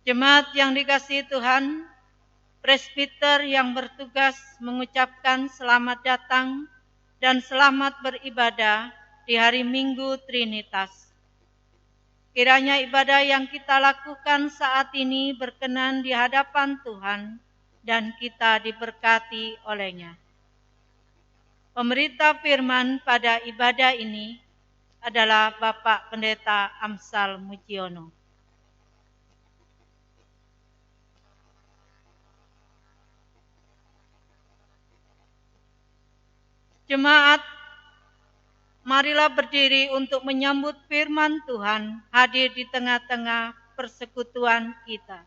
Jemaat yang dikasihi Tuhan, presbiter yang bertugas mengucapkan selamat datang dan selamat beribadah di hari Minggu Trinitas. Kiranya ibadah yang kita lakukan saat ini berkenan di hadapan Tuhan dan kita diberkati olehnya. Pemberita firman pada ibadah ini adalah Bapak Pendeta Amsal Mujiono. Jemaat, marilah berdiri untuk menyambut firman Tuhan hadir di tengah-tengah persekutuan kita.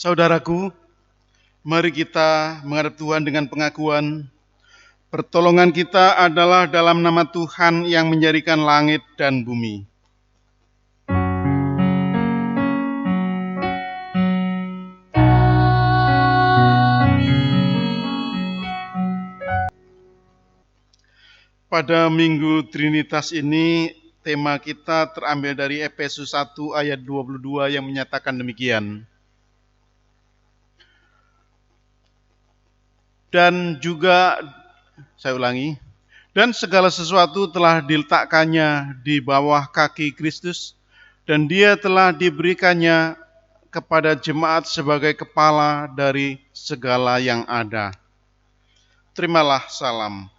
Saudaraku, mari kita menghadap Tuhan dengan pengakuan, pertolongan kita adalah dalam nama Tuhan yang menjadikan langit dan bumi. Pada Minggu Trinitas ini, tema kita terambil dari Efesus 1 ayat 22 yang menyatakan demikian. Dan juga, saya ulangi, dan segala sesuatu telah diletakkannya di bawah kaki Kristus, dan dia telah diberikannya kepada jemaat sebagai kepala dari segala yang ada. Terimalah salam.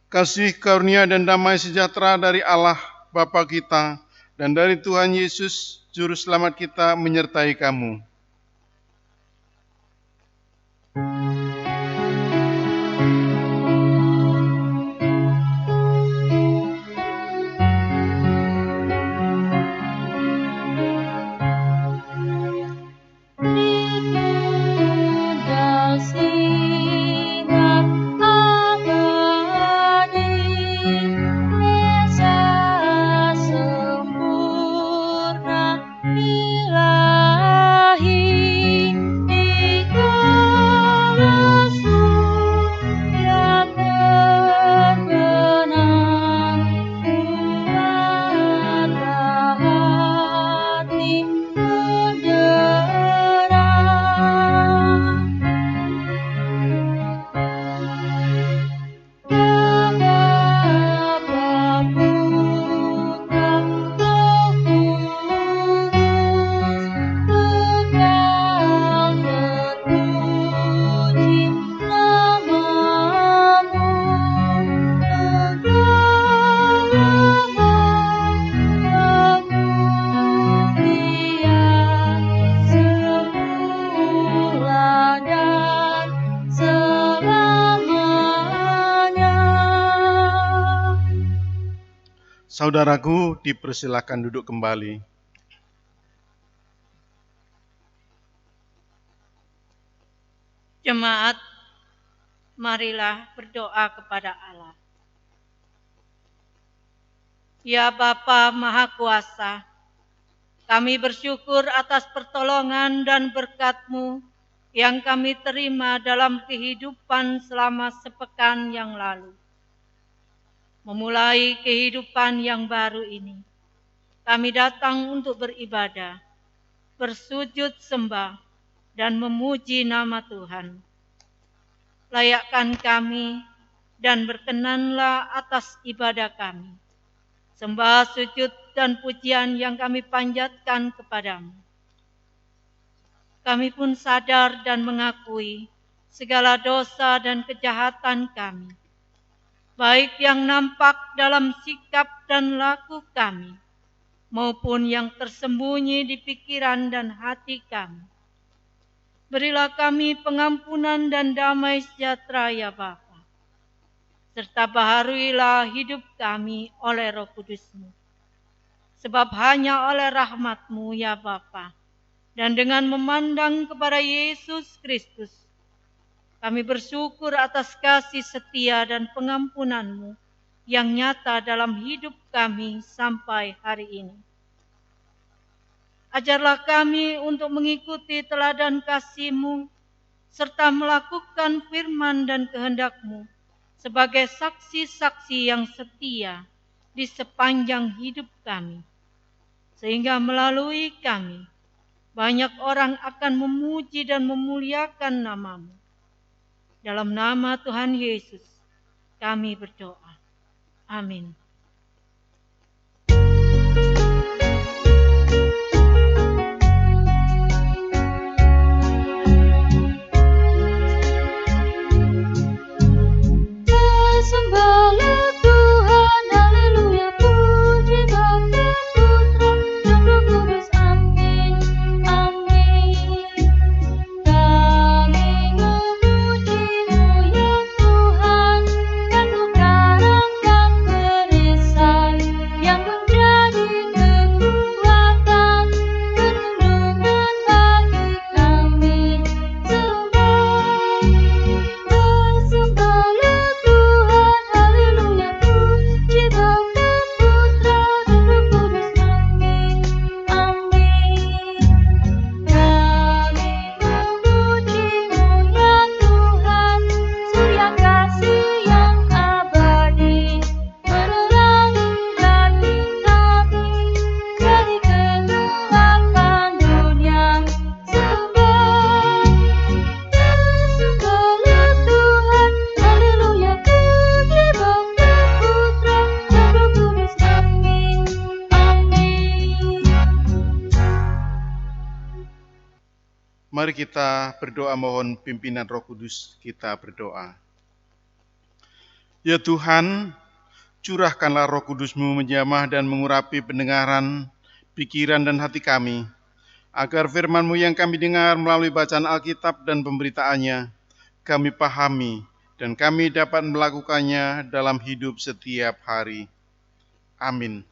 Kasih karunia dan damai sejahtera dari Allah Bapa kita dan dari Tuhan Yesus Juru Selamat kita menyertai kamu. Saudaraku, dipersilakan duduk kembali. Jemaat, marilah berdoa kepada Allah. Ya Bapa Maha Kuasa, kami bersyukur atas pertolongan dan berkat-Mu yang kami terima dalam kehidupan selama sepekan yang lalu. Memulai kehidupan yang baru ini, kami datang untuk beribadah, bersujud sembah, dan memuji nama Tuhan. Layakkan kami dan berkenanlah atas ibadah kami, sembah, sujud, dan pujian yang kami panjatkan kepadamu. Kami pun sadar dan mengakui segala dosa dan kejahatan kami, baik yang nampak dalam sikap dan laku kami, maupun yang tersembunyi di pikiran dan hati kami. Berilah kami pengampunan dan damai sejahtera ya Bapa, serta baharuilah hidup kami oleh Roh Kudus-Mu. Sebab hanya oleh rahmat-Mu ya Bapa, dan dengan memandang kepada Yesus Kristus, kami bersyukur atas kasih setia dan pengampunan-Mu yang nyata dalam hidup kami sampai hari ini. Ajarlah kami untuk mengikuti teladan kasih-Mu, serta melakukan firman dan kehendak-Mu sebagai saksi-saksi yang setia di sepanjang hidup kami. Sehingga melalui kami, banyak orang akan memuji dan memuliakan nama-Mu. Dalam nama Tuhan Yesus, kami berdoa. Amin. Sembahlah Tuhan, haleluya, puji Bapa, Putra, dan Roh Kudus, amin, amin. Kami memuji-Mu ya Tuhan, dan sekarang dan perisai yang menjadi kekuatan, perlindungan bagi kami semua. Bersembahlah Tuhan, haleluya, puji Bapa, Putra, dan Roh Kudus, amin, amin. Kami memuji-Mu ya Tuhan, surya kasih yang abadi, menerangi hati kami dari kegelapan dunia. Sembahlah Tuhan, haleluya, puji Bapa, Putra, dan Roh Kudus, amin, amin. Mari kita berdoa mohon pimpinan Roh Kudus, kita berdoa. Ya Tuhan, curahkanlah Roh Kudus-Mu menjamah dan mengurapi pendengaran, pikiran dan hati kami, agar firman-Mu yang kami dengar melalui bacaan Alkitab dan pemberitaannya, kami pahami dan kami dapat melakukannya dalam hidup setiap hari. Amin.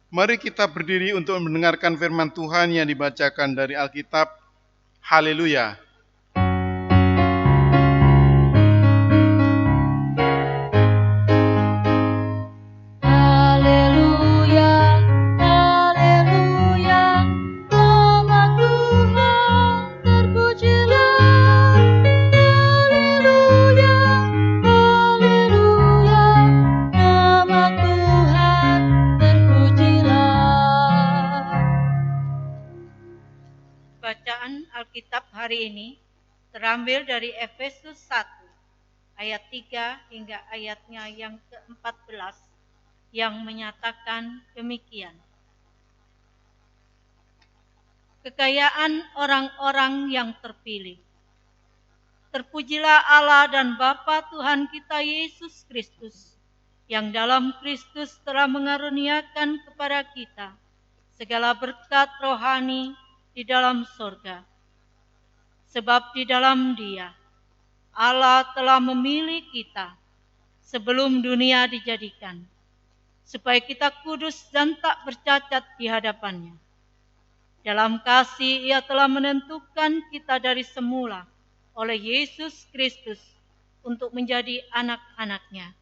Mari kita berdiri untuk mendengarkan firman Tuhan yang dibacakan dari Alkitab. Haleluya. Haleluya, haleluya, nama Tuhan terpujilah. Haleluya, haleluya, nama Tuhan terpujilah. Bacaan Alkitab hari ini terambil dari Efesus 1 ayat 3 hingga ayatnya yang ke-14 yang menyatakan demikian. Kekayaan orang-orang yang terpilih. Terpujilah Allah dan Bapa Tuhan kita Yesus Kristus, yang dalam Kristus telah mengaruniakan kepada kita segala berkat rohani di dalam sorga. Sebab di dalam Dia, Allah telah memilih kita sebelum dunia dijadikan, supaya kita kudus dan tak bercacat di hadapan-Nya. Dalam kasih Ia telah menentukan kita dari semula oleh Yesus Kristus untuk menjadi anak-anak-Nya,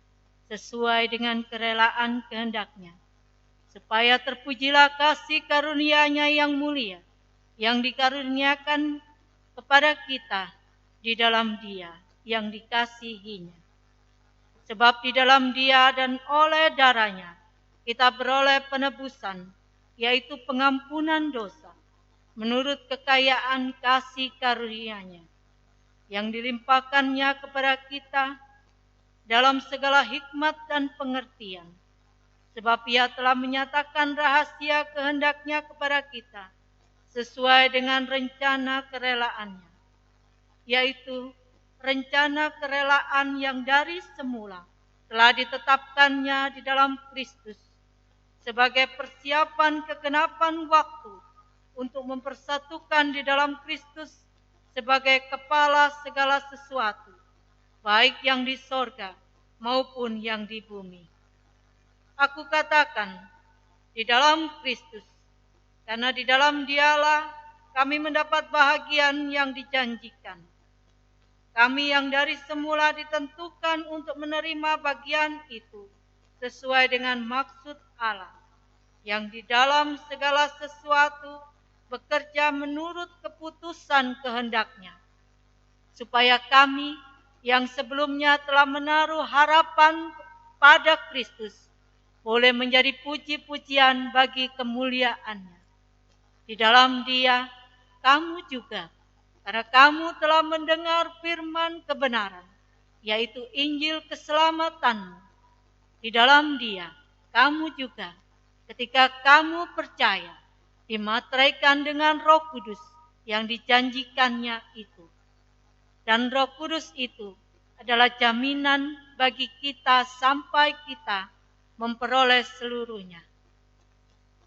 sesuai dengan kerelaan kehendak-Nya, supaya terpujilah kasih karunia-Nya yang mulia, yang dikaruniakan kepada kita di dalam Dia yang dikasihinya. Sebab di dalam Dia dan oleh darahnya kita beroleh penebusan, yaitu pengampunan dosa, menurut kekayaan kasih karunia-Nya, yang dilimpahkannya kepada kita dalam segala hikmat dan pengertian. Sebab Ia telah menyatakan rahasia kehendak-Nya kepada kita, sesuai dengan rencana kerelaan-Nya, yaitu rencana kerelaan yang dari semula telah ditetapkannya di dalam Kristus sebagai persiapan kegenapan waktu untuk mempersatukan di dalam Kristus sebagai kepala segala sesuatu, baik yang di sorga maupun yang di bumi. Aku katakan, di dalam Kristus, karena di dalam Dialah kami mendapat bahagian yang dijanjikan. Kami yang dari semula ditentukan untuk menerima bagian itu sesuai dengan maksud Allah, yang di dalam segala sesuatu bekerja menurut keputusan kehendak-Nya, supaya kami yang sebelumnya telah menaruh harapan pada Kristus boleh menjadi puji-pujian bagi kemuliaan-Nya. Di dalam Dia, kamu juga, karena kamu telah mendengar firman kebenaran, yaitu Injil keselamatanmu. Di dalam Dia, kamu juga, ketika kamu percaya, dimateraikan dengan Roh Kudus yang dijanjikannya itu. Dan Roh Kudus itu adalah jaminan bagi kita sampai kita memperoleh seluruhnya,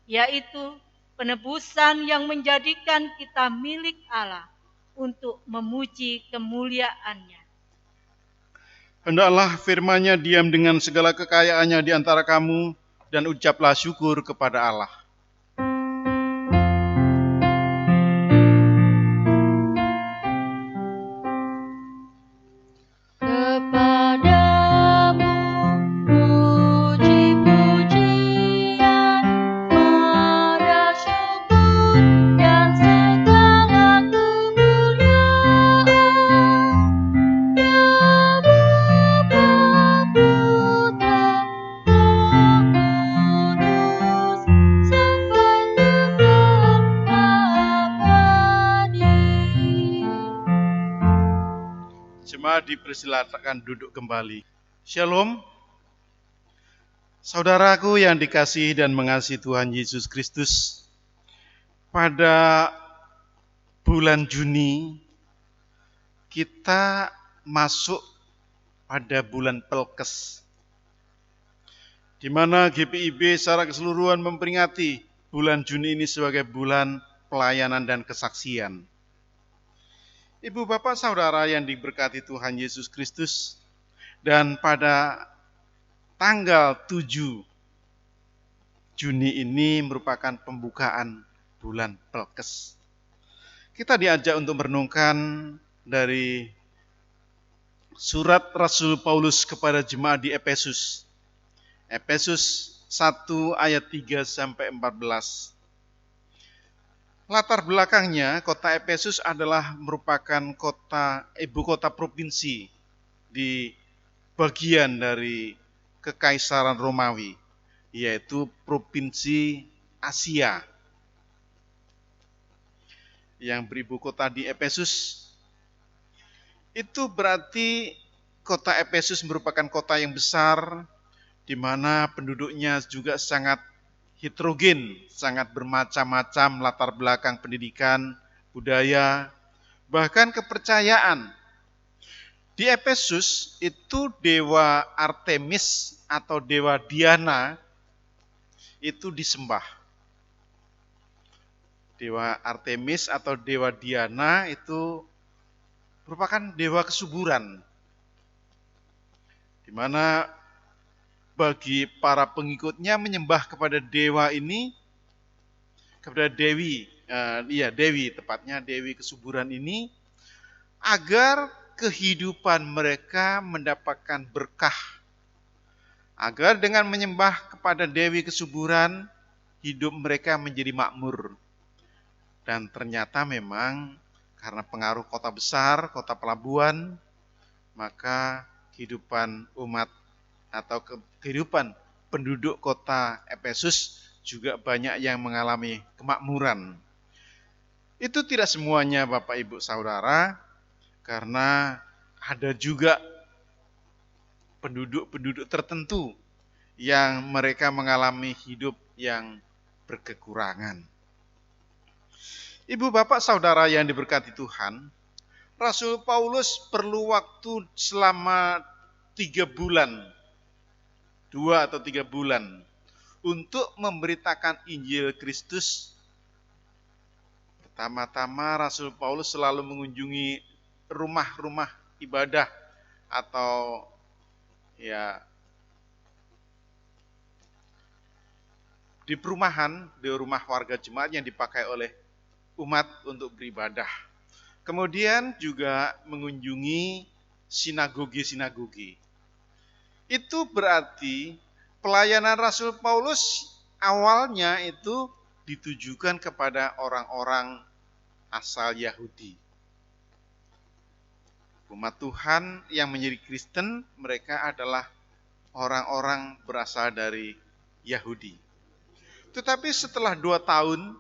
yaitu penebusan yang menjadikan kita milik Allah untuk memuji kemuliaan-Nya. Hendaklah firman-Nya diam dengan segala kekayaannya di antara kamu, dan ucaplah syukur kepada Allah. Kepadamu puji-pujian, pada syukur dan segala kemuliaan. Ya Bapa, Putra, Roh Kudus, sampai Tuhan abadi. Jemaat dipersilakan duduk kembali. Shalom. Saudaraku yang dikasihi dan mengasihi Tuhan Yesus Kristus, pada bulan Juni kita masuk pada bulan Pelkes, di mana GPIB secara keseluruhan memperingati bulan Juni ini sebagai bulan pelayanan dan kesaksian. Ibu bapak saudara yang diberkati Tuhan Yesus Kristus, dan pada tanggal 7 Juni ini merupakan pembukaan bulan Pelkes. Kita diajak untuk merenungkan dari surat Rasul Paulus kepada jemaat di Efesus. Efesus 1 ayat 3 sampai 14. Latar belakangnya, kota Efesus adalah merupakan ibu kota provinsi di bagian dari Kekaisaran Romawi, yaitu provinsi Asia, yang beribu kota di Efesus. Itu berarti kota Efesus merupakan kota yang besar, di mana penduduknya juga sangat heterogen, sangat bermacam-macam latar belakang pendidikan, budaya, bahkan kepercayaan. Di Efesus itu dewa Artemis atau dewa Diana itu disembah. Dewa Artemis atau dewa Diana itu merupakan dewa kesuburan, di mana bagi para pengikutnya menyembah kepada dewa ini, kepada Dewi tepatnya Dewi kesuburan ini, agar kehidupan mereka mendapatkan berkah, agar dengan menyembah kepada Dewi kesuburan, hidup mereka menjadi makmur. Dan ternyata memang karena pengaruh kota besar, kota pelabuhan, maka kehidupan umat atau kehidupan penduduk kota Efesus juga banyak yang mengalami kemakmuran. Itu tidak semuanya Bapak Ibu Saudara, karena ada juga penduduk-penduduk tertentu yang mereka mengalami hidup yang berkekurangan. Ibu bapak saudara yang diberkati Tuhan, Rasul Paulus perlu waktu selama 3 bulan, 2 atau 3 bulan, untuk memberitakan Injil Kristus. Pertama-tama Rasul Paulus selalu mengunjungi rumah-rumah ibadah atau di perumahan, di rumah warga jemaat yang dipakai oleh umat untuk beribadah. Kemudian juga mengunjungi sinagogi-sinagogi. Itu berarti pelayanan Rasul Paulus awalnya itu ditujukan kepada orang-orang asal Yahudi. Umat Tuhan yang menjadi Kristen, mereka adalah orang-orang berasal dari Yahudi. Tetapi setelah 2 tahun,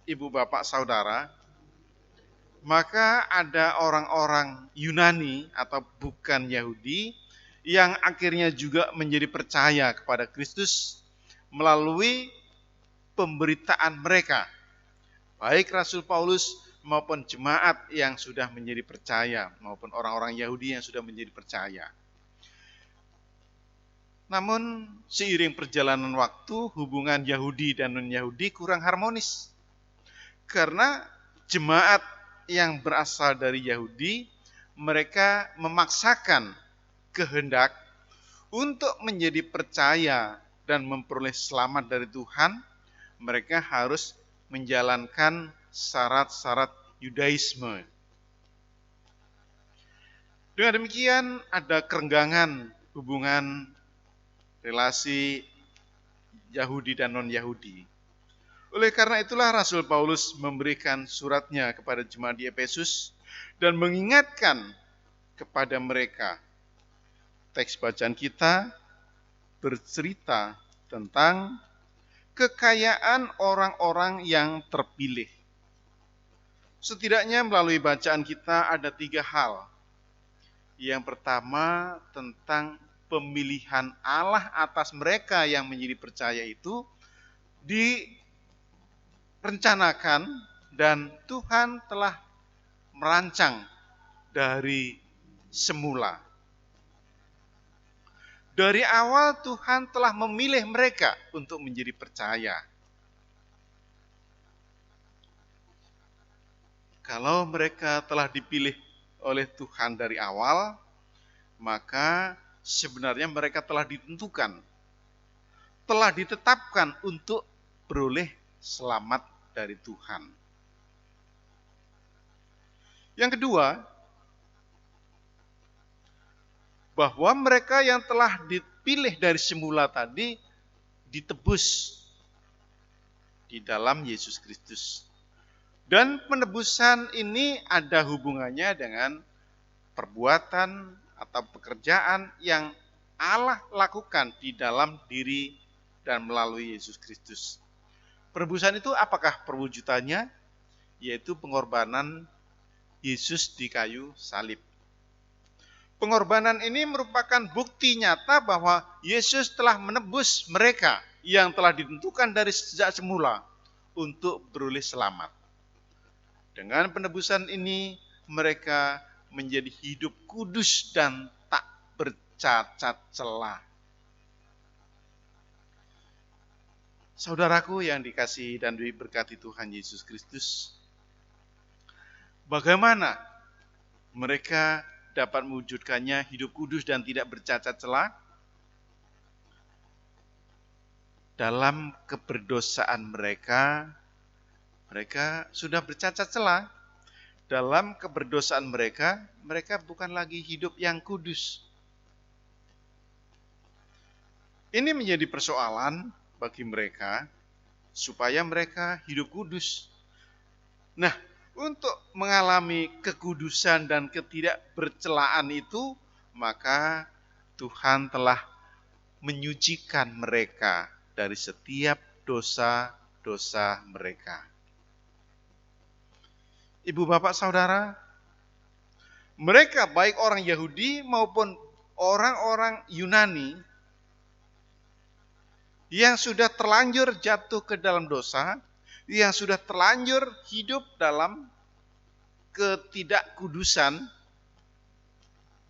ibu bapak saudara, maka ada orang-orang Yunani atau bukan Yahudi yang akhirnya juga menjadi percaya kepada Kristus melalui pemberitaan mereka. Baik Rasul Paulus maupun jemaat yang sudah menjadi percaya, maupun orang-orang Yahudi yang sudah menjadi percaya. Namun seiring perjalanan waktu, hubungan Yahudi dan non-Yahudi kurang harmonis. Karena jemaat yang berasal dari Yahudi, mereka memaksakan kehendak untuk menjadi percaya dan memperoleh selamat dari Tuhan, mereka harus menjalankan syarat-syarat Yudaisme. Dengan demikian ada kerenggangan hubungan relasi Yahudi dan non-Yahudi. Oleh karena itulah Rasul Paulus memberikan suratnya kepada jemaat di Efesus dan mengingatkan kepada mereka. Teks bacaan kita bercerita tentang kekayaan orang-orang yang terpilih. Setidaknya melalui bacaan kita ada 3 hal. Yang pertama tentang pemilihan Allah atas mereka yang menjadi percaya itu direncanakan dan Tuhan telah merancang dari semula. Dari awal Tuhan telah memilih mereka untuk menjadi percaya. Kalau mereka telah dipilih oleh Tuhan dari awal, maka sebenarnya mereka telah ditentukan, telah ditetapkan untuk beroleh selamat dari Tuhan. Yang kedua, bahwa mereka yang telah dipilih dari semula tadi ditebus di dalam Yesus Kristus. Dan penebusan ini ada hubungannya dengan perbuatan atau pekerjaan yang Allah lakukan di dalam diri dan melalui Yesus Kristus. Penebusan itu apakah perwujudannya? Yaitu pengorbanan Yesus di kayu salib. Pengorbanan ini merupakan bukti nyata bahwa Yesus telah menebus mereka yang telah ditentukan dari sejak semula untuk beroleh selamat. Dengan penebusan ini mereka menjadi hidup kudus dan tak bercacat celah. Saudaraku yang dikasihi dan diberkati Tuhan Yesus Kristus, bagaimana mereka dapat mewujudkannya hidup kudus dan tidak bercacat celah? Dalam keberdosaan mereka sudah bercacat celah. Dalam keberdosaan mereka bukan lagi hidup yang kudus. Ini menjadi persoalan bagi mereka, supaya mereka hidup kudus. Nah, untuk mengalami kekudusan dan ketidakbercelaan itu, maka Tuhan telah menyucikan mereka dari setiap dosa-dosa mereka. Ibu, bapak, saudara, mereka baik orang Yahudi maupun orang-orang Yunani yang sudah terlanjur jatuh ke dalam dosa, yang sudah terlanjur hidup dalam ketidakkudusan,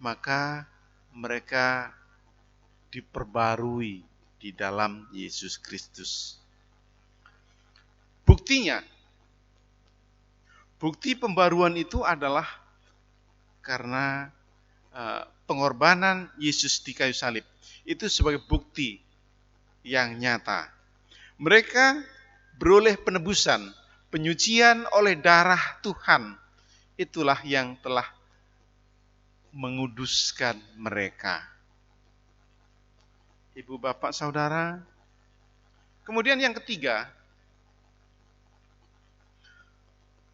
maka mereka diperbarui di dalam Yesus Kristus. Buktinya, bukti pembaruan itu adalah karena pengorbanan Yesus di kayu salib. Itu sebagai bukti yang nyata. Mereka beroleh penebusan, penyucian oleh darah Tuhan. Itulah yang telah menguduskan mereka. Ibu, bapak, saudara. Kemudian yang ketiga,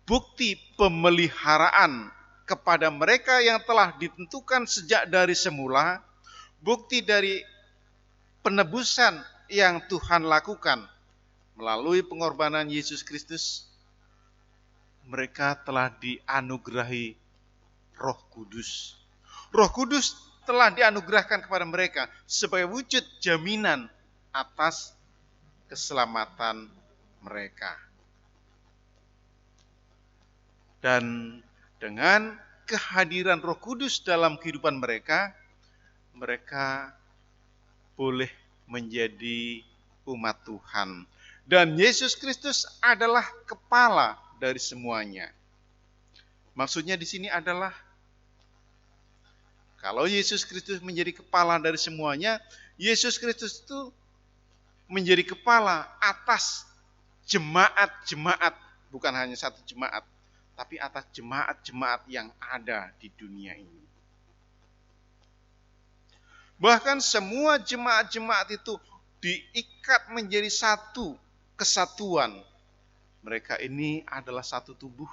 bukti pemeliharaan kepada mereka yang telah ditentukan sejak dari semula, bukti dari penebusan yang Tuhan lakukan melalui pengorbanan Yesus Kristus, mereka telah dianugerahi Roh Kudus. Roh Kudus telah dianugerahkan kepada mereka sebagai wujud jaminan atas keselamatan mereka. Dan dengan kehadiran Roh Kudus dalam kehidupan mereka, mereka boleh menjadi umat Tuhan. Dan Yesus Kristus adalah kepala dari semuanya. Maksudnya di sini adalah kalau Yesus Kristus menjadi kepala dari semuanya, Yesus Kristus itu menjadi kepala atas jemaat-jemaat, bukan hanya satu jemaat, tapi atas jemaat-jemaat yang ada di dunia ini. Bahkan semua jemaat-jemaat itu diikat menjadi satu kesatuan. Mereka ini adalah satu tubuh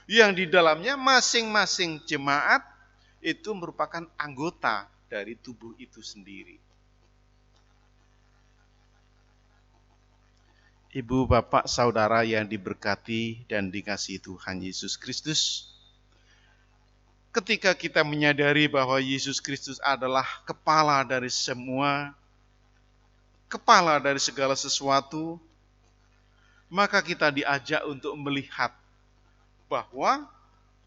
yang di dalamnya masing-masing jemaat itu merupakan anggota dari tubuh itu sendiri. Ibu, bapak, saudara yang diberkati dan dikasihi Tuhan Yesus Kristus, ketika kita menyadari bahwa Yesus Kristus adalah kepala dari semua, kepala dari segala sesuatu, maka kita diajak untuk melihat bahwa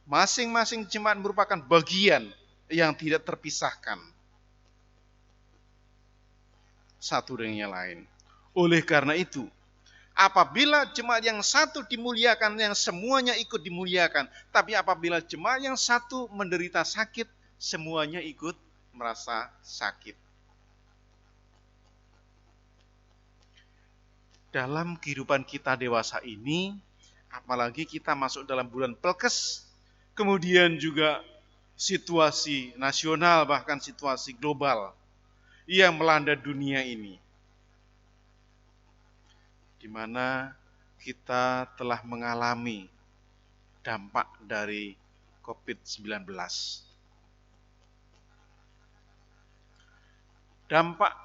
masing-masing jemaat merupakan bagian yang tidak terpisahkan satu dengan yang lain. Oleh karena itu, apabila jemaat yang satu dimuliakan, yang semuanya ikut dimuliakan. Tapi apabila jemaat yang satu menderita sakit, semuanya ikut merasa sakit. Dalam kehidupan kita dewasa ini, apalagi kita masuk dalam bulan Pelkes, kemudian juga situasi nasional, bahkan situasi global yang melanda dunia ini, di mana kita telah mengalami dampak dari COVID-19. Dampak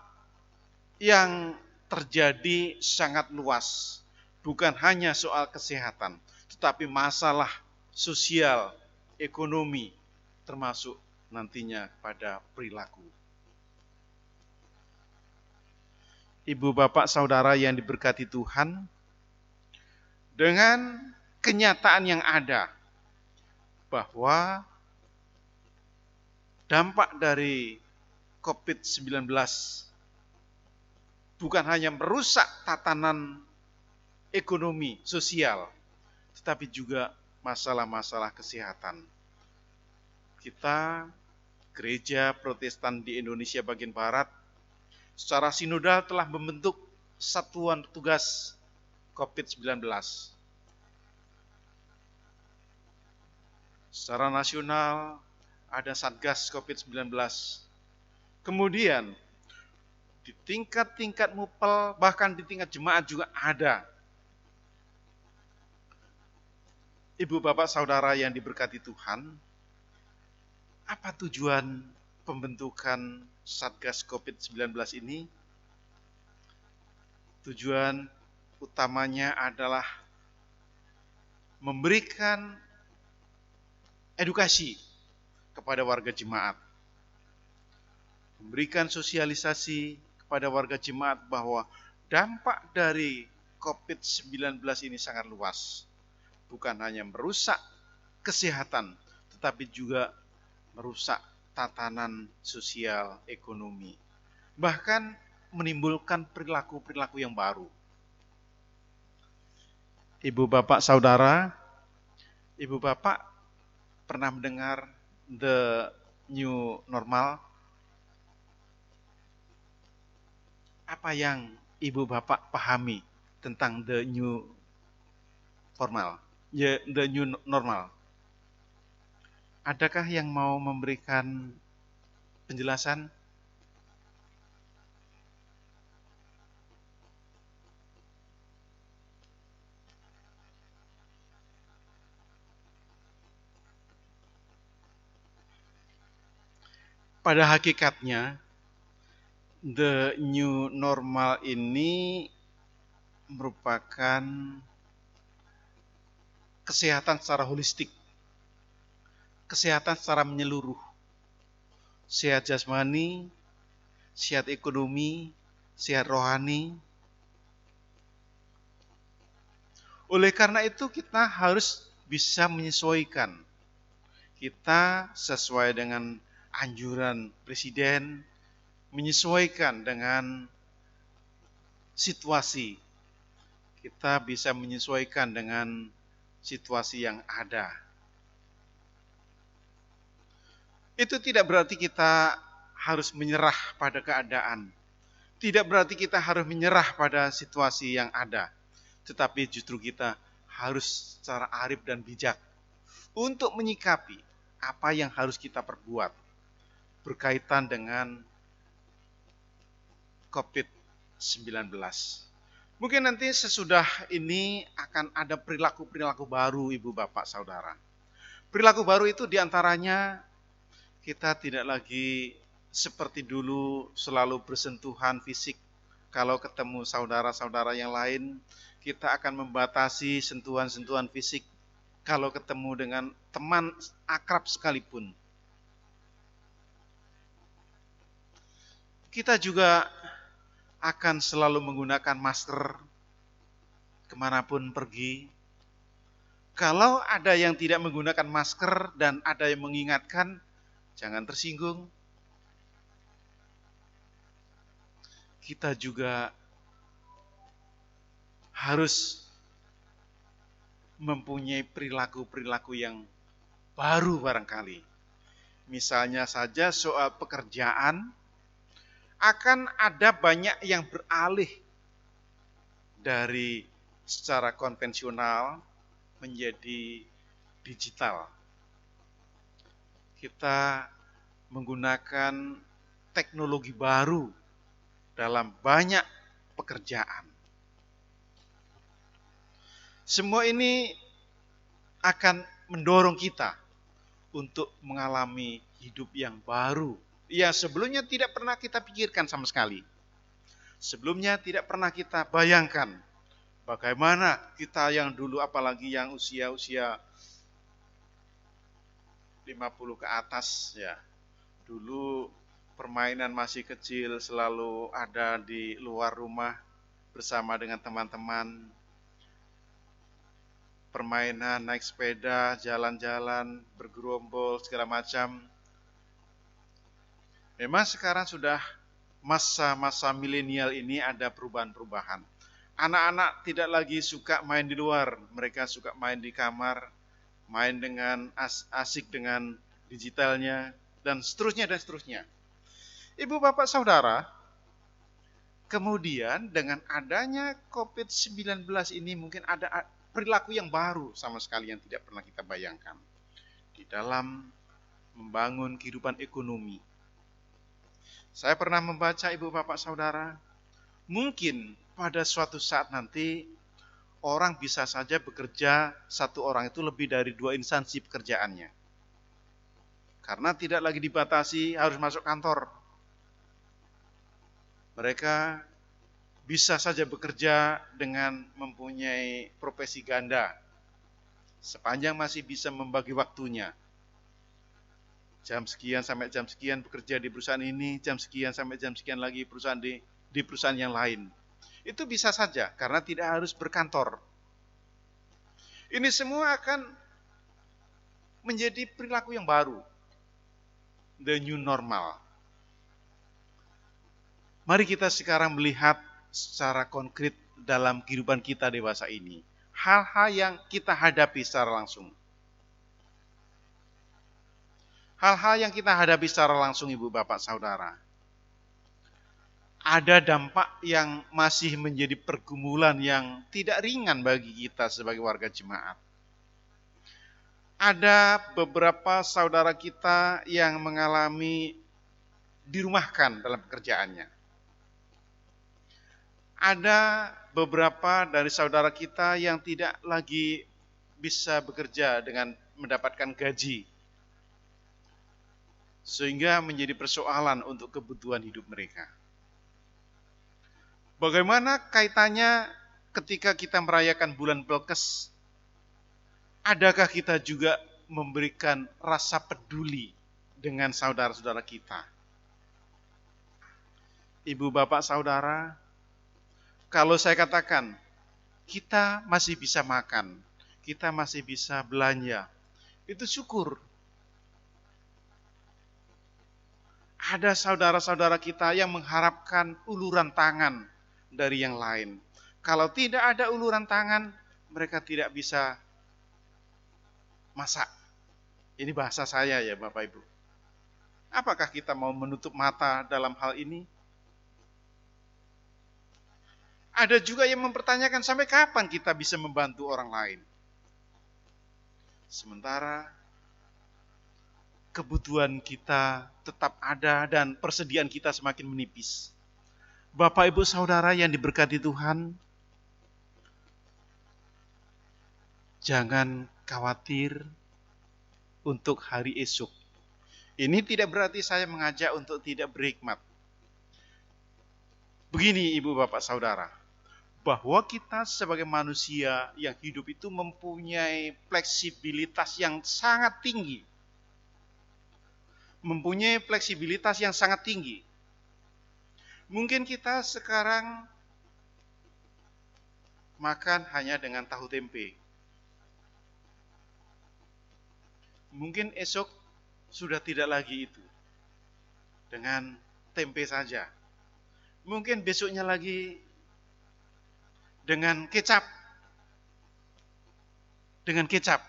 yang terjadi sangat luas, bukan hanya soal kesehatan, tetapi masalah sosial, ekonomi, termasuk nantinya pada perilaku. Ibu, bapak, saudara yang diberkati Tuhan, dengan kenyataan yang ada bahwa dampak dari COVID-19 bukan hanya merusak tatanan ekonomi, sosial, tetapi juga masalah-masalah kesehatan. Kita, Gereja Protestan di Indonesia bagian Barat, secara sinodal telah membentuk satuan tugas COVID-19. Secara nasional ada Satgas COVID-19. Kemudian di tingkat-tingkat mupel, bahkan di tingkat jemaat juga ada Ibu bapak saudara yang diberkati Tuhan, apa tujuan pembentukan Satgas COVID-19 ini? Tujuan utamanya adalah memberikan edukasi kepada warga jemaat, memberikan sosialisasi kepada warga jemaat bahwa dampak dari COVID-19 ini sangat luas. Bukan hanya merusak kesehatan, tetapi juga merusak tatanan sosial ekonomi. Bahkan menimbulkan perilaku-perilaku yang baru. Ibu bapak saudara, ibu bapak pernah mendengar the new normal? Apa yang ibu bapak pahami tentang the new normal? Ya, the new normal. Adakah yang mau memberikan penjelasan? Pada hakikatnya, the new normal ini merupakan kesehatan secara holistik, kesehatan secara menyeluruh, sehat jasmani, sehat ekonomi, sehat rohani. Oleh karena itu kita harus bisa menyesuaikan. Kita sesuai dengan anjuran Presiden, menyesuaikan dengan situasi. Kita bisa menyesuaikan dengan situasi yang ada. Itu tidak berarti kita harus menyerah pada keadaan. Tidak berarti kita harus menyerah pada situasi yang ada. Tetapi justru kita harus secara arif dan bijak untuk menyikapi apa yang harus kita perbuat berkaitan dengan COVID-19. Mungkin nanti sesudah ini akan ada perilaku-perilaku baru ibu bapak saudara. Perilaku baru itu diantaranya kita tidak lagi seperti dulu selalu bersentuhan fisik. Kalau ketemu saudara-saudara yang lain, kita akan membatasi sentuhan-sentuhan fisik. Kalau ketemu dengan teman akrab sekalipun. Kita juga akan selalu menggunakan masker kemanapun pergi. Kalau ada yang tidak menggunakan masker dan ada yang mengingatkan, jangan tersinggung. Kita juga harus mempunyai perilaku-perilaku yang baru barangkali. Misalnya saja soal pekerjaan, akan ada banyak yang beralih dari secara konvensional menjadi digital. Kita menggunakan teknologi baru dalam banyak pekerjaan. Semua ini akan mendorong kita untuk mengalami hidup yang baru. Ya, sebelumnya tidak pernah kita pikirkan sama sekali. Sebelumnya tidak pernah kita bayangkan bagaimana kita yang dulu, apalagi yang usia-usia 50 ke atas ya. Dulu permainan masih kecil, selalu ada di luar rumah bersama dengan teman-teman. Permainan, naik sepeda, jalan-jalan, bergerombol, segala macam. Memang sekarang sudah masa-masa milenial ini ada perubahan-perubahan. Anak-anak tidak lagi suka main di luar, mereka suka main di kamar, main dengan asik dengan digitalnya, dan seterusnya dan seterusnya. Ibu bapak saudara, kemudian dengan adanya COVID-19 ini mungkin ada perilaku yang baru sama sekali yang tidak pernah kita bayangkan di dalam membangun kehidupan ekonomi. Saya pernah membaca ibu bapak saudara, mungkin pada suatu saat nanti orang bisa saja bekerja, satu orang itu lebih dari 2 instansi pekerjaannya. Karena tidak lagi dibatasi harus masuk kantor. Mereka bisa saja bekerja dengan mempunyai profesi ganda, sepanjang masih bisa membagi waktunya. Jam sekian sampai jam sekian bekerja di perusahaan ini, jam sekian sampai jam sekian lagi di perusahaan yang lain. Itu bisa saja karena tidak harus berkantor. Ini semua akan menjadi perilaku yang baru. The new normal. Mari kita sekarang melihat secara konkret dalam kehidupan kita dewasa ini. Hal-hal yang kita hadapi secara langsung. Hal-hal yang kita hadapi secara langsung, Ibu, Bapak, Saudara. Ada dampak yang masih menjadi pergumulan yang tidak ringan bagi kita sebagai warga jemaat. Ada beberapa saudara kita yang mengalami dirumahkan dalam pekerjaannya. Ada beberapa dari saudara kita yang tidak lagi bisa bekerja dengan mendapatkan gaji, sehingga menjadi persoalan untuk kebutuhan hidup mereka. Bagaimana kaitannya ketika kita merayakan bulan Pelkes? Adakah kita juga memberikan rasa peduli dengan saudara-saudara kita? Ibu, bapak, saudara, kalau saya katakan kita masih bisa makan, kita masih bisa belanja, itu syukur. Ada saudara-saudara kita yang mengharapkan uluran tangan dari yang lain. Kalau tidak ada uluran tangan, mereka tidak bisa masak. Ini bahasa saya ya Bapak Ibu. Apakah kita mau menutup mata dalam hal ini? Ada juga yang mempertanyakan sampai kapan kita bisa membantu orang lain. Sementara kebutuhan kita tetap ada dan persediaan kita semakin menipis. Bapak Ibu Saudara yang diberkati Tuhan, jangan khawatir untuk hari esok. Ini tidak berarti saya mengajak untuk tidak berhikmat. Begini Ibu Bapak Saudara, bahwa kita sebagai manusia yang hidup itu mempunyai fleksibilitas yang sangat tinggi. Mempunyai fleksibilitas yang sangat tinggi. Mungkin kita sekarang makan hanya dengan tahu tempe. Mungkin esok sudah tidak lagi itu. Dengan tempe saja. Mungkin besoknya lagi dengan kecap. Dengan kecap.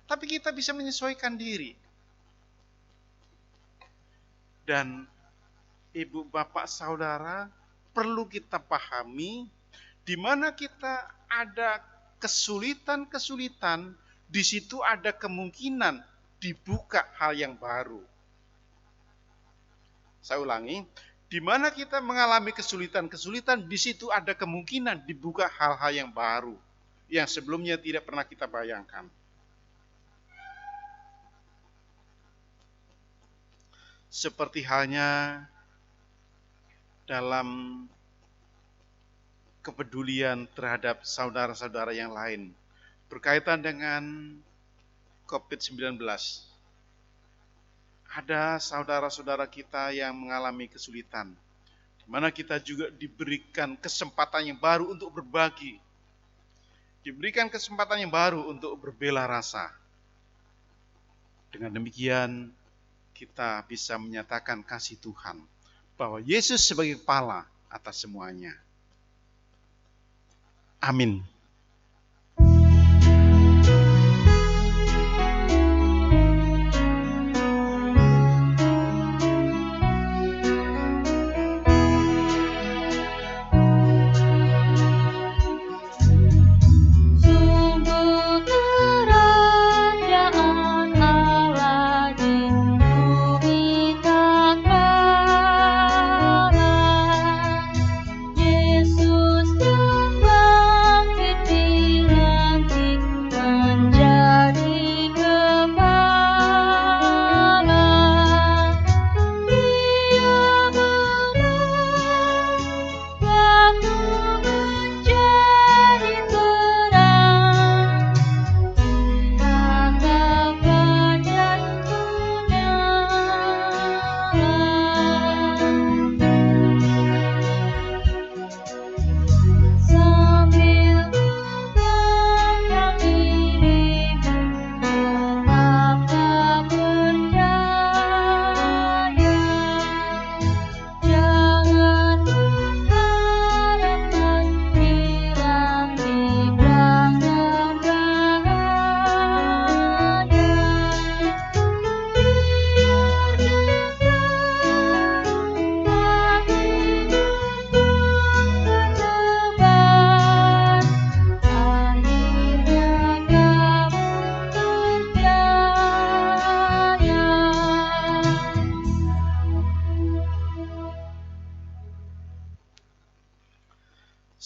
Tapi kita bisa menyesuaikan diri. Dan Ibu, Bapak, Saudara, perlu kita pahami di mana kita ada kesulitan-kesulitan, di situ ada kemungkinan dibuka hal yang baru. Saya ulangi, di mana kita mengalami kesulitan-kesulitan, di situ ada kemungkinan dibuka hal-hal yang baru, yang sebelumnya tidak pernah kita bayangkan. Seperti halnya dalam kepedulian terhadap saudara-saudara yang lain berkaitan dengan COVID-19. Ada saudara-saudara kita yang mengalami kesulitan, di mana kita juga diberikan kesempatan yang baru untuk berbagi, diberikan kesempatan yang baru untuk berbela rasa. Dengan demikian, kita bisa menyatakan kasih Tuhan, bahwa Yesus sebagai kepala atas semuanya. Amin. Sungguh kerajaan Allah di bumi takkan. Yesus yang bangkit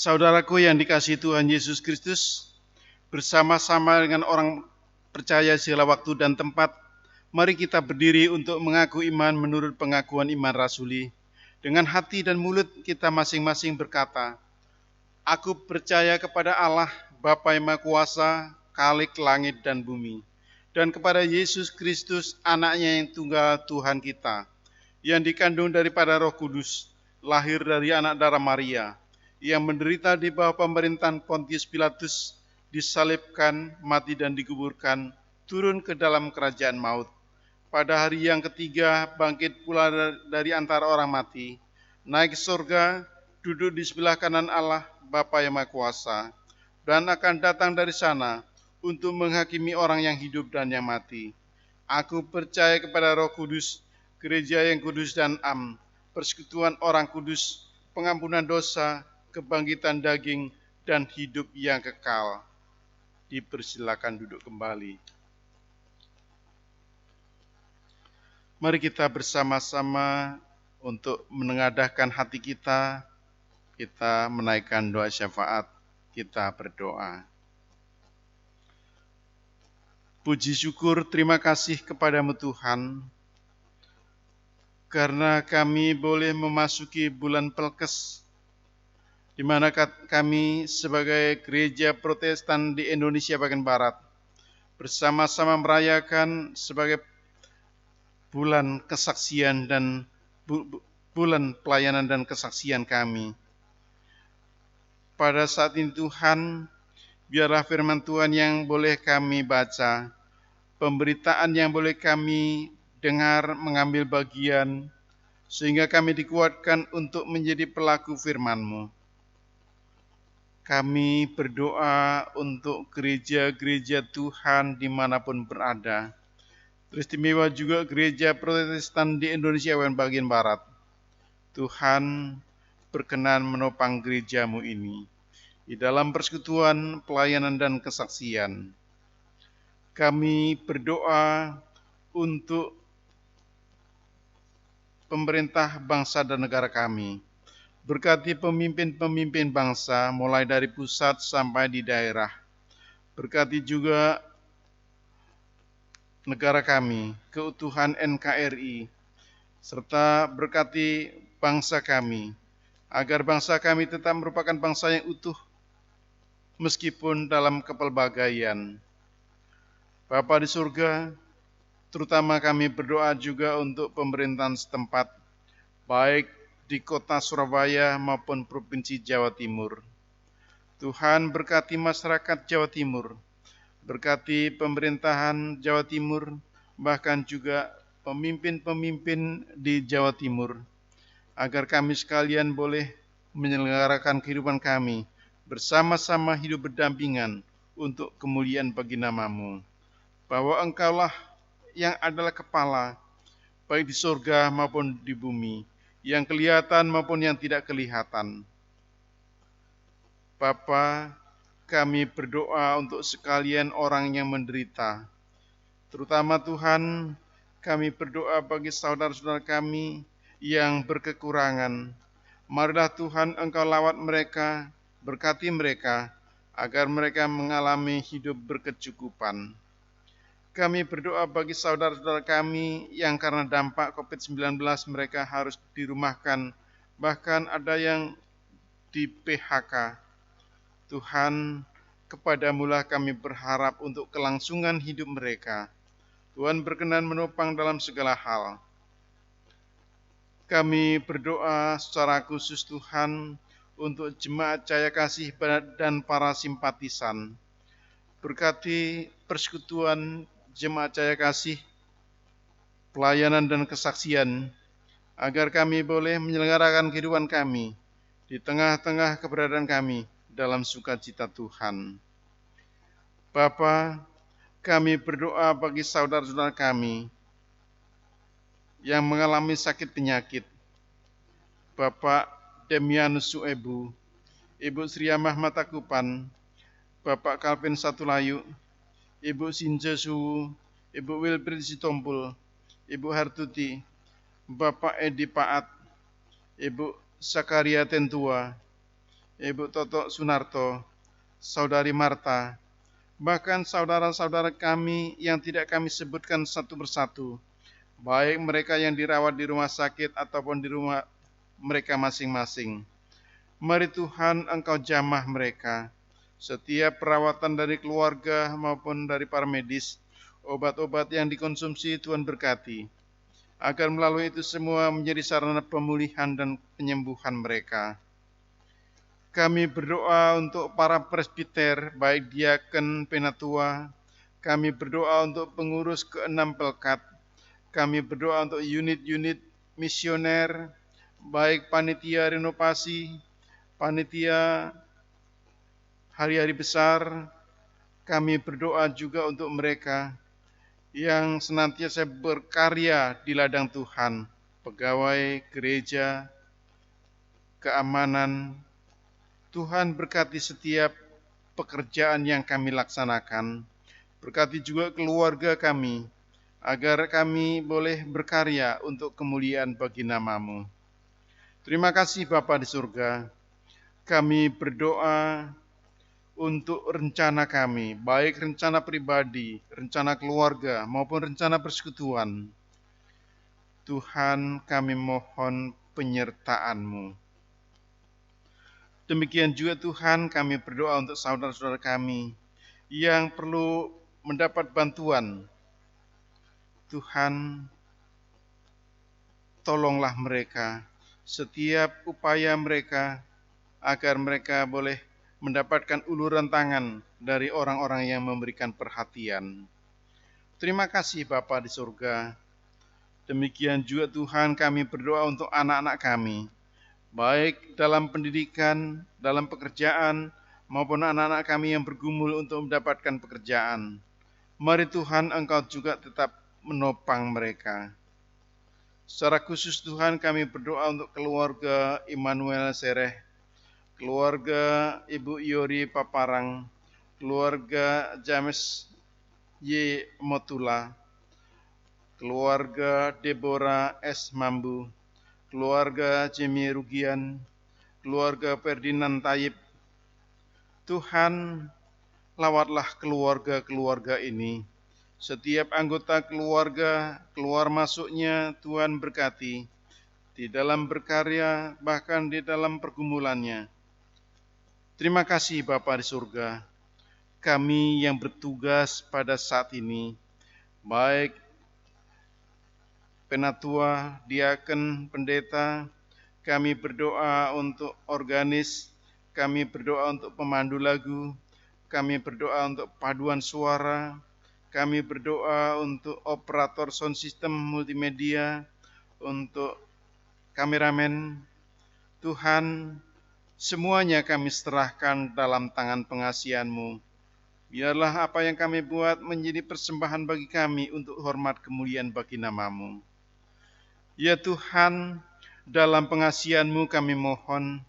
Saudaraku yang dikasihi Tuhan Yesus Kristus, bersama-sama dengan orang percaya segala waktu dan tempat, mari kita berdiri untuk mengaku iman menurut pengakuan iman rasuli. Dengan hati dan mulut kita masing-masing berkata, Aku percaya kepada Allah, Bapa yang Maha Kuasa, Khalik langit dan bumi, dan kepada Yesus Kristus, anaknya yang tunggal Tuhan kita, yang dikandung daripada Roh Kudus, lahir dari anak darah Maria, yang menderita di bawah pemerintahan Pontius Pilatus, disalibkan, mati dan dikuburkan, turun ke dalam kerajaan maut. Pada hari yang ketiga bangkit pula dari antara orang mati, naik ke surga, duduk di sebelah kanan Allah, Bapa yang Maha Kuasa, dan akan datang dari sana untuk menghakimi orang yang hidup dan yang mati. Aku percaya kepada Roh Kudus, gereja yang kudus dan am, persekutuan orang kudus, pengampunan dosa, kebangkitan daging, dan hidup yang kekal. Dipersilakan duduk kembali. Mari kita bersama-sama untuk menengadahkan hati kita menaikkan doa syafaat, kita berdoa. Puji syukur, terima kasih kepadamu Tuhan, karena kami boleh memasuki bulan Pelkes, di mana kami sebagai gereja Protestan di Indonesia bagian Barat, bersama-sama merayakan sebagai bulan kesaksian dan bulan pelayanan dan kesaksian kami. Pada saat ini Tuhan, biarlah firman Tuhan yang boleh kami baca, pemberitaan yang boleh kami dengar, mengambil bagian, sehingga kami dikuatkan untuk menjadi pelaku firman-Mu. Kami berdoa untuk gereja-gereja Tuhan dimanapun berada, teristimewa juga gereja Protestan di Indonesia bagian Barat. Tuhan berkenan menopang gereja-Mu ini di dalam persekutuan, pelayanan, dan kesaksian. Kami berdoa untuk pemerintah bangsa dan negara kami. Berkati pemimpin-pemimpin bangsa mulai dari pusat sampai di daerah. Berkati juga negara kami, keutuhan NKRI, serta berkati bangsa kami, agar bangsa kami tetap merupakan bangsa yang utuh, meskipun dalam kepelbagaian. Bapa di surga, terutama kami berdoa juga untuk pemerintahan setempat, baik di kota Surabaya maupun Provinsi Jawa Timur. Tuhan berkati masyarakat Jawa Timur, berkati pemerintahan Jawa Timur, bahkan juga pemimpin-pemimpin di Jawa Timur, agar kami sekalian boleh menyelenggarakan kehidupan kami, bersama-sama hidup berdampingan untuk kemuliaan bagi nama-Mu. Bahwa Engkaulah yang adalah kepala, baik di surga maupun di bumi, yang kelihatan maupun yang tidak kelihatan. Bapa, kami berdoa untuk sekalian orang yang menderita. Terutama Tuhan, kami berdoa bagi saudara-saudara kami yang berkekurangan. Marilah Tuhan Engkau lawat mereka, berkati mereka, agar mereka mengalami hidup berkecukupan. Kami berdoa bagi saudara-saudara kami yang karena dampak COVID-19 mereka harus dirumahkan, bahkan ada yang di PHK. Tuhan, kepadamu-lah kami berharap untuk kelangsungan hidup mereka. Tuhan berkenan menopang dalam segala hal. Kami berdoa secara khusus Tuhan untuk jemaat Cahaya Kasih dan para simpatisan. Berkati persekutuan jemaat Cahaya Kasih, pelayanan dan kesaksian, agar kami boleh menyelenggarakan kehidupan kami di tengah-tengah keberadaan kami dalam sukacita Tuhan. Bapa, kami berdoa bagi saudara-saudara kami yang mengalami sakit penyakit. Bapak Demianus Suebu, Ibu Sriamah Matakupan, Bapak Calvin Satulayu, Ibu Sinja Suwu, Ibu Wilfrid Sitompul, Ibu Hartuti, Bapak Edi Paat, Ibu Sakaria Tentua, Ibu Toto Sunarto, Saudari Marta, bahkan saudara-saudara kami yang tidak kami sebutkan satu persatu, baik mereka yang dirawat di rumah sakit ataupun di rumah mereka masing-masing. Mari Tuhan Engkau jamah mereka, setiap perawatan dari keluarga maupun dari para medis, obat-obat yang dikonsumsi Tuhan berkati, agar melalui itu semua menjadi sarana pemulihan dan penyembuhan mereka. Kami berdoa untuk para presbiter, baik diaken, penatua. Kami berdoa untuk pengurus ke-6 pelkat. Kami berdoa untuk unit-unit misioner, baik panitia renovasi, panitia hari-hari besar. Kami berdoa juga untuk mereka yang senantiasa berkarya di ladang Tuhan, pegawai gereja, keamanan. Tuhan berkati setiap pekerjaan yang kami laksanakan. Berkati juga keluarga kami, agar kami boleh berkarya untuk kemuliaan bagi nama-Mu. Terima kasih Bapa di surga. Kami berdoa untuk rencana kami, baik rencana pribadi, rencana keluarga, maupun rencana persekutuan. Tuhan, kami mohon penyertaan-Mu. Demikian juga Tuhan, kami berdoa untuk saudara-saudara kami yang perlu mendapat bantuan. Tuhan, tolonglah mereka, setiap upaya mereka, agar mereka boleh mendapatkan uluran tangan dari orang-orang yang memberikan perhatian. Terima kasih Bapa di surga. Demikian juga Tuhan, kami berdoa untuk anak-anak kami, baik dalam pendidikan, dalam pekerjaan, maupun anak-anak kami yang bergumul untuk mendapatkan pekerjaan. Mari Tuhan, Engkau juga tetap menopang mereka. Secara khusus Tuhan, kami berdoa untuk keluarga Immanuel Sereh, keluarga Ibu Yori Paparang, keluarga James Y. Motula, keluarga Deborah S. Mambu, keluarga Jimmy Rugian, keluarga Ferdinand Taib. Tuhan, lawatlah keluarga-keluarga ini. Setiap anggota keluarga, keluar masuknya Tuhan berkati, di dalam berkarya, bahkan di dalam pergumulannya. Terima kasih Bapa di surga. Kami yang bertugas pada saat ini, baik penatua, diaken, pendeta, kami berdoa untuk organis, kami berdoa untuk pemandu lagu, kami berdoa untuk paduan suara, kami berdoa untuk operator sound system multimedia, untuk kameramen. Tuhan, semuanya kami serahkan dalam tangan pengasihan-Mu. Biarlah apa yang kami buat menjadi persembahan bagi kami untuk hormat kemuliaan bagi nama-Mu. Ya Tuhan, dalam pengasihan-Mu kami mohon,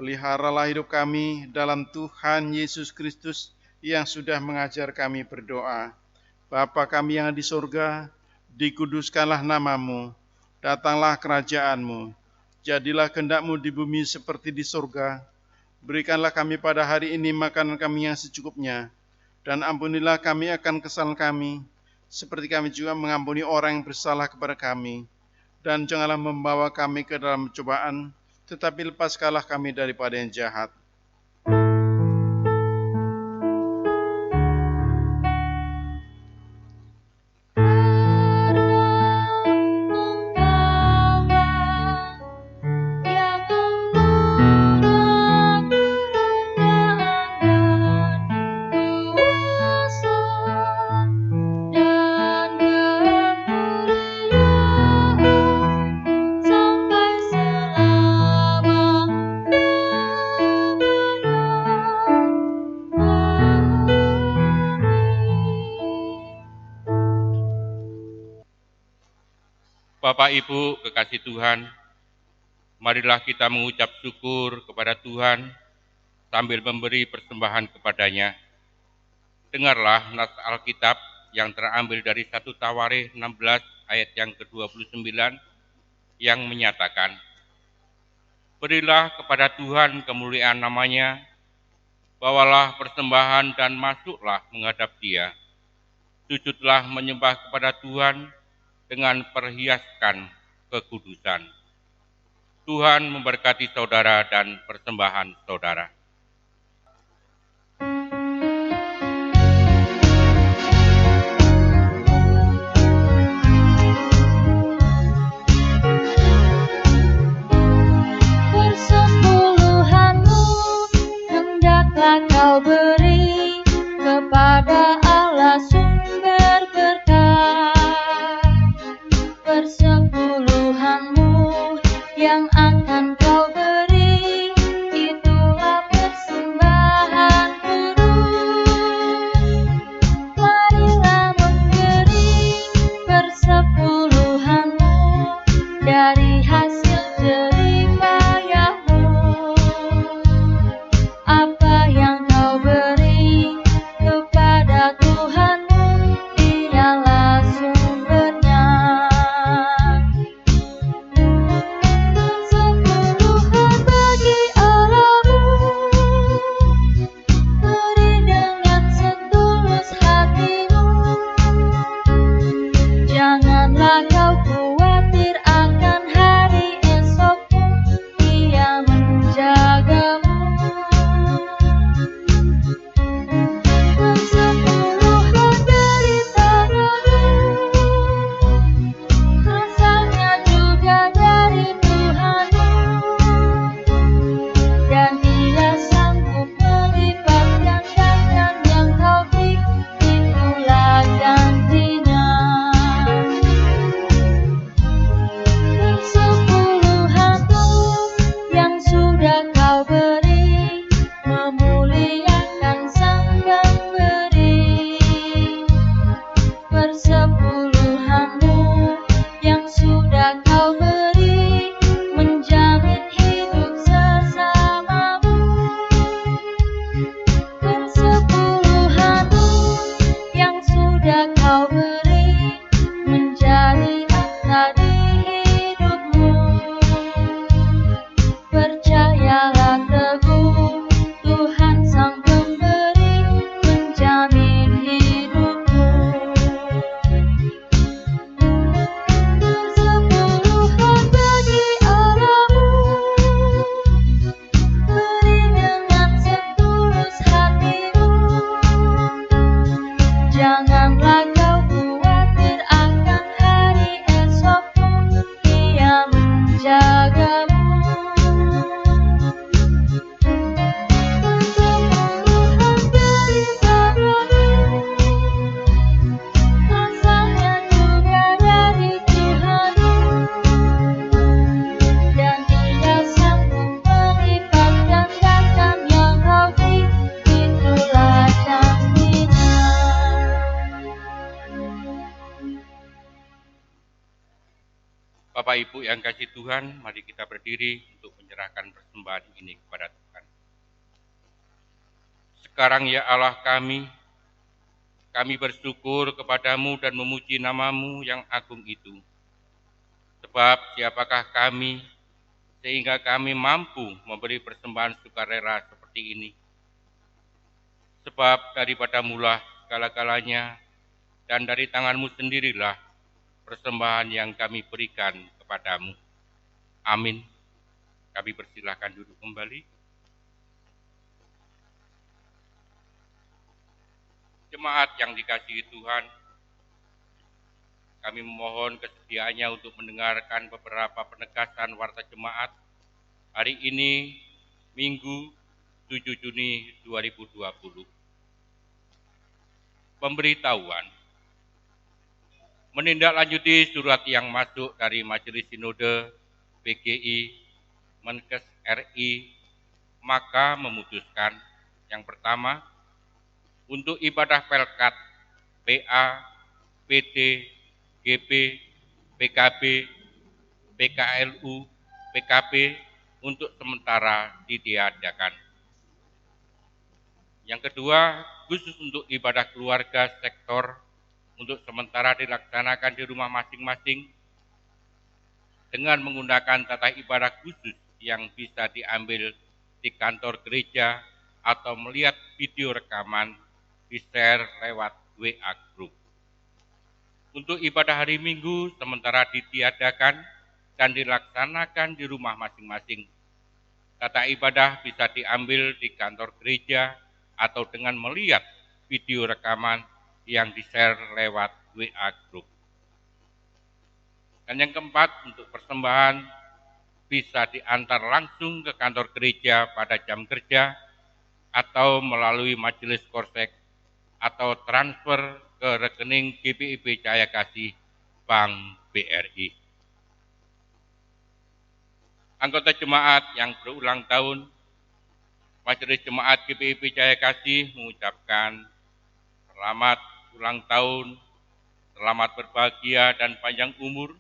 peliharalah hidup kami dalam Tuhan Yesus Kristus yang sudah mengajar kami berdoa. Bapa kami yang di surga, dikuduskanlah nama-Mu, datanglah kerajaan-Mu, jadilah kehendak-Mu di bumi seperti di surga. Berikanlah kami pada hari ini makanan kami yang secukupnya, dan ampunilah kami akan kesalahan kami, seperti kami juga mengampuni orang yang bersalah kepada kami. Dan janganlah membawa kami ke dalam cobaan, tetapi lepaskanlah kami daripada yang jahat. Bapak Ibu kekasih Tuhan, marilah kita mengucap syukur kepada Tuhan sambil memberi persembahan kepadanya. Dengarlah nas Alkitab yang terambil dari 1 Tawarikh 16 ayat yang ke-29 yang menyatakan, Berilah kepada Tuhan kemuliaan namanya, bawalah persembahan dan masuklah menghadap Dia. Sujudlah menyembah kepada Tuhan dengan perhiaskan kekudusan. Tuhan memberkati saudara dan persembahan saudara. Persepuluhanmu hendaklah kau beri kepada Allah sumber berkah. Persepuluhanmu yang akan kau beri, itulah persembahan turut. Marilah memberi persepuluhanmu dari hasil jeripayahmu. Apa yang kau beri kepada Tuhanmu, Dialah sumbernya. Persepuluhan bagi Allahmu, beri dengan setulus hatimu. Janganlah kau khawatir akan hari esokmu, Dia menjagamu. Persepuluhan dari tanganmu, asalnya juga dari Tuhanmu, dan Dia sanggup melipat gandakan yang kau beri, itulah janjinya. Persepuluhanmu yang sudah kau beri, memuliakan Sang Pemberi. Persepuluhanmu yang sudah kau beri, menjamin hidup sesamamu. Persepuluhanmu yang sudah kau beri, menjadi akta di hidupmu. Percayalah teguh, Tuhan Sang Pemberi menjamin hidupmu. Persepuluhan bagi Allahmu, beri dengan setulus hatimu. Janganlah kau khawatir akan hari esokmu, Dia menjagamu. Persepuluhan dari tanganmu, asalnya juga dari Tuhanmu, dan Dia sanggup melipat gandakan yang kau beri, itulah janjinya. Bapak Ibu yang kasih Tuhan, mari kita berdiri untuk menyerahkan persembahan ini kepada Tuhan. Sekarang ya Allah kami bersyukur kepadamu dan memuji namamu yang agung itu. Sebab siapakah kami sehingga kami mampu memberi persembahan sukarela seperti ini. Sebab daripada mula segala-galanya dan dari tanganmu sendirilah persembahan yang kami berikan kepadamu. Amin. Kami persilahkan duduk kembali. Jemaat yang dikasihi Tuhan, kami memohon kesediaannya untuk mendengarkan beberapa penegasan warta jemaat hari ini, Minggu 7 Juni 2020. Pemberitahuan. Menindaklanjuti surat yang masuk dari Majelis Sinode PGI Menkes RI, maka memutuskan yang pertama, untuk ibadah Pelkat, PA, PT, GP, PKB, PKLU, PKP untuk sementara ditiadakan. Yang kedua, khusus untuk ibadah keluarga sektor untuk sementara dilaksanakan di rumah masing-masing dengan menggunakan tata ibadah khusus yang bisa diambil di kantor gereja atau melihat video rekaman di-share lewat WA Group. Untuk ibadah hari Minggu sementara ditiadakan dan dilaksanakan di rumah masing-masing. Tata ibadah bisa diambil di kantor gereja atau dengan melihat video rekaman yang di-share lewat WA Group. Dan yang keempat, untuk persembahan bisa diantar langsung ke kantor gereja pada jam kerja atau melalui majelis korsek atau transfer ke rekening GPIB Cahaya Kasih Bank BRI. Anggota jemaat yang berulang tahun, Majelis Jemaat GPIB Cahaya Kasih mengucapkan selamat ulang tahun, selamat berbahagia dan panjang umur.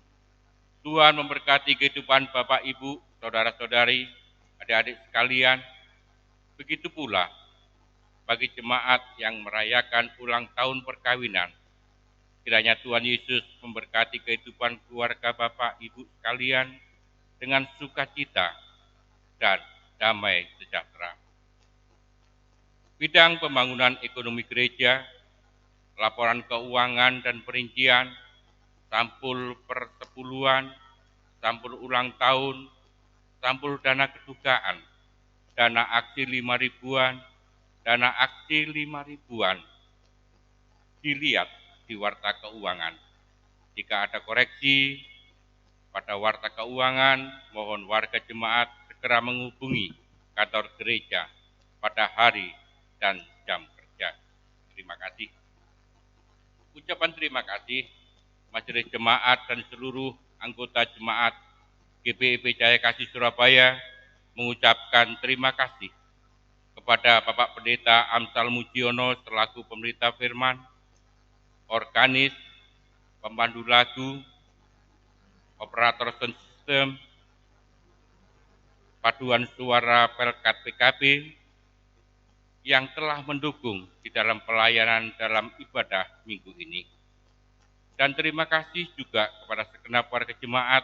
Tuhan memberkati kehidupan Bapak, Ibu, saudara-saudari, adik-adik sekalian. Begitu pula bagi jemaat yang merayakan ulang tahun perkawinan. Kiranya Tuhan Yesus memberkati kehidupan keluarga Bapak, Ibu sekalian dengan sukacita dan damai sejahtera. Bidang pembangunan ekonomi gereja, laporan keuangan dan perincian, sampul persepuluhan, sampul ulang tahun, sampul dana kedukaan, dana aksi 5.000-an, dana aksi 5.000-an dilihat di warta keuangan. Jika ada koreksi pada warta keuangan, mohon warga jemaat segera menghubungi kantor gereja pada hari dan jam kerja. Terima kasih. Ucapan terima kasih Majelis Jemaat dan seluruh anggota jemaat GPIB Cahaya Kasih Surabaya mengucapkan terima kasih kepada Bapak Pendeta Amsal Mujiono selaku pemberita firman, organis, pemandu lagu, operator sound system, paduan suara Pelkat PKB yang telah mendukung di dalam pelayanan dalam ibadah minggu ini. Dan terima kasih juga kepada segenap warga jemaat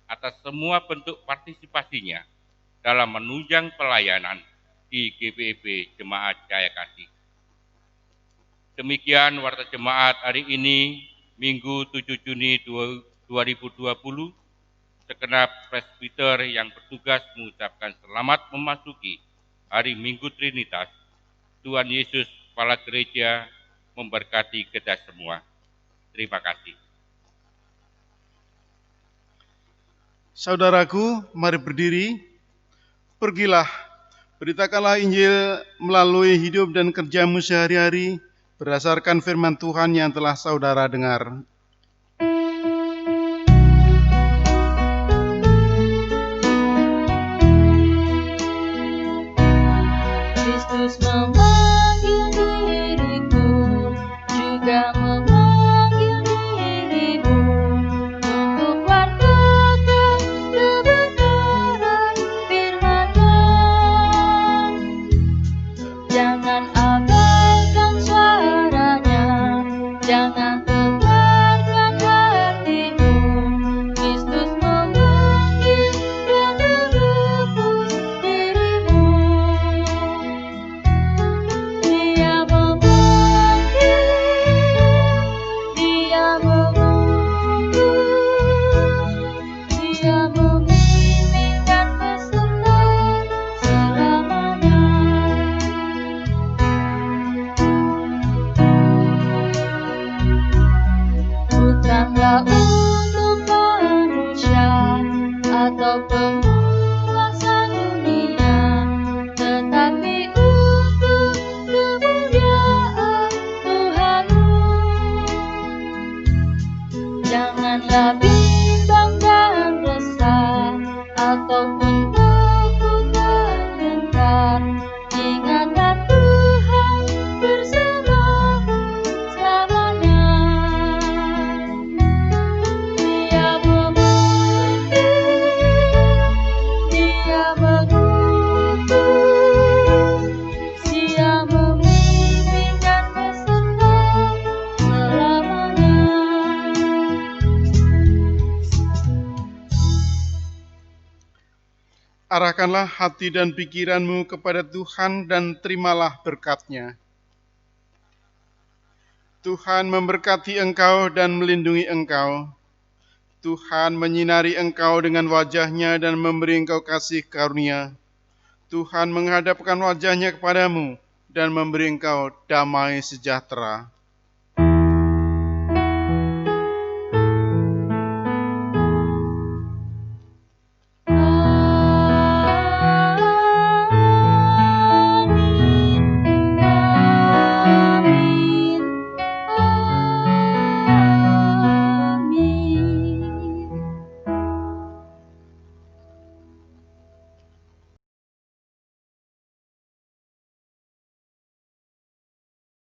atas semua bentuk partisipasinya dalam menunjang pelayanan di GPIB Jemaat Cahaya Kasih. Demikian warta jemaat hari ini, Minggu 7 Juni 2020, segenap presbiter yang bertugas mengucapkan selamat memasuki hari Minggu Trinitas. Tuhan Yesus, Kepala Gereja, memberkati kita semua. Terima kasih. Saudaraku, mari berdiri. Pergilah, beritakanlah Injil melalui hidup dan kerjamu sehari-hari berdasarkan firman Tuhan yang telah saudara dengar. Kristus memanggil diriku, juga memanggil dirimu, untuk wartakan kebenaran firman-Nya. Jangan abaikan suaranya, jangan tebarkan hatimu. Kristus memanggil dan merebut dirimu. Dia memanggil, Dia menunggu, Dia membimbing dan beserta selamanya. Arahkanlah hati dan pikiranmu kepada Tuhan dan terimalah berkat-Nya. Tuhan memberkati engkau dan melindungi engkau. Tuhan menyinari engkau dengan wajah-Nya dan memberi engkau kasih karunia. Tuhan menghadapkan wajah-Nya kepadamu dan memberi engkau damai sejahtera.